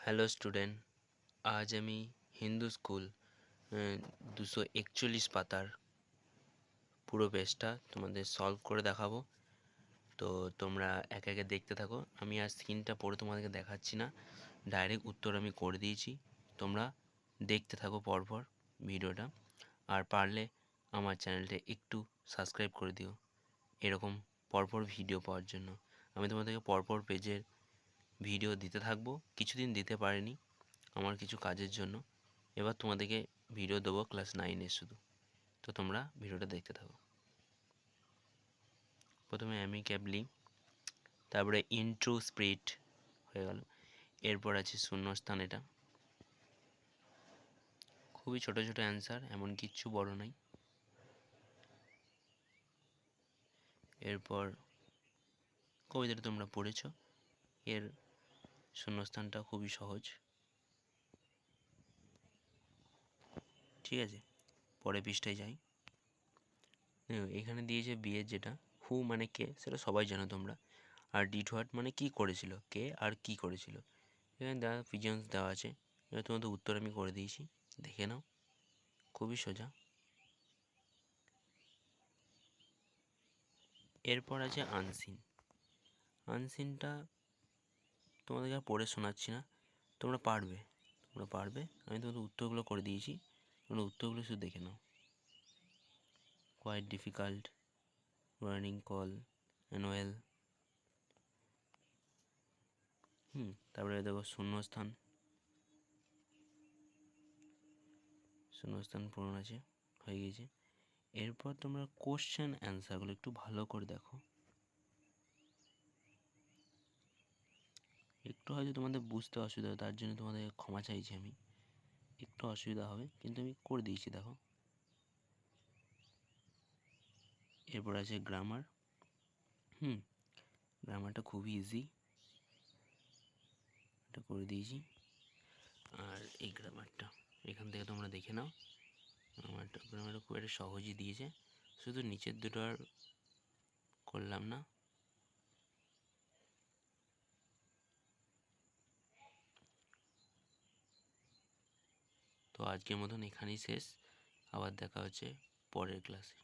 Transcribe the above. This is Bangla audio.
হ্যালো স্টুডেন্ট, আজ আমি হিন্দু স্কুল 241 পাতার পুরো পেজটা তোমাদের সলভ করে দেখাবো। তো তোমরা একে একে দেখতে থাকো। আমি আর স্ক্রিনটা পড়ে তোমাদেরকে দেখাচ্ছি না, ডাইরেক্ট উত্তর আমি করে দিয়েছি। তোমরা দেখতে থাকো পরপর ভিডিওটা, আর পারলে আমার চ্যানেলটা একটু সাবস্ক্রাইব করে দিও এরকম পরপর ভিডিও পাওয়ার জন্য। আমি তোমাদেরকে পরপর পেজের ভিডিও দিতে থাকবো। কিছুদিন দিতে পারিনি আমার কিছু কাজের জন্য, এবার তোমাদেরকে ভিডিও দেবো ক্লাস 9-এর শুধু। তো তোমরা ভিডিওটা দেখতে থাকো। প্রথমে অ্যামিক্যাবলি, তারপরে ইন্ট্রু স্পিরিট হয়ে গেল। এরপর আছে শূন্যস্থান। এটা খুবই ছোট ছোট অ্যান্সার, এমন কিচ্ছু বড় নাই। এরপর কবিতাটা তোমরা পড়েছ, এর শূন্যস্থানটা খুবই সহজ। ঠিক আছে, পরের পৃষ্ঠায় যাই। এখানে দিয়েছে বিয়ের যেটা হু মানে কে, সেটা সবাই জানো তোমরা। আর ডিড হোয়াট মানে কি করেছিল, কে আর কি করেছিল। এখানে দেওয়া পিজন্স দেওয়া আছে, এবার তোমাদের উত্তর আমি করে দিয়েছি, দেখে নাও, খুবই সোজা। এরপর আছে আনসিন। আনসিনটা তোমাদেরকে আর পড়ে শোনাচ্ছি না, তোমরা পারবে। আমি তোমাদের উত্তরগুলো করে দিয়েছি, তোমরা উত্তরগুলো শুধু দেখে নাও। Quite difficult, warning call, annual. তারপরে দেখো শূন্যস্থান পূরণ আছে, হয়ে গিয়েছে। এরপর তোমরা কোশ্চেন অ্যান্সারগুলো একটু ভালো করে দেখো। একটু হয়তো তোমাদের বুঝতে অসুবিধা হবে, তার জন্য তোমাদের ক্ষমা চাইছি আমি। একটু অসুবিধা হবে, কিন্তু আমি করে দিয়েছি, দেখো। এরপর আছে গ্রামার। গ্রামারটা খুবই ইজি, এটা করে দিয়েছি। আর এই গ্রামারটা এখান থেকে তোমরা দেখে নাও। গ্রামারটা খুব একটা সহজই দিয়েছে, শুধু নিচের দুটো আর করলাম না। তো আজকের মতন এখানেই শেষ, আবার দেখা হচ্ছে পরের ক্লাসে।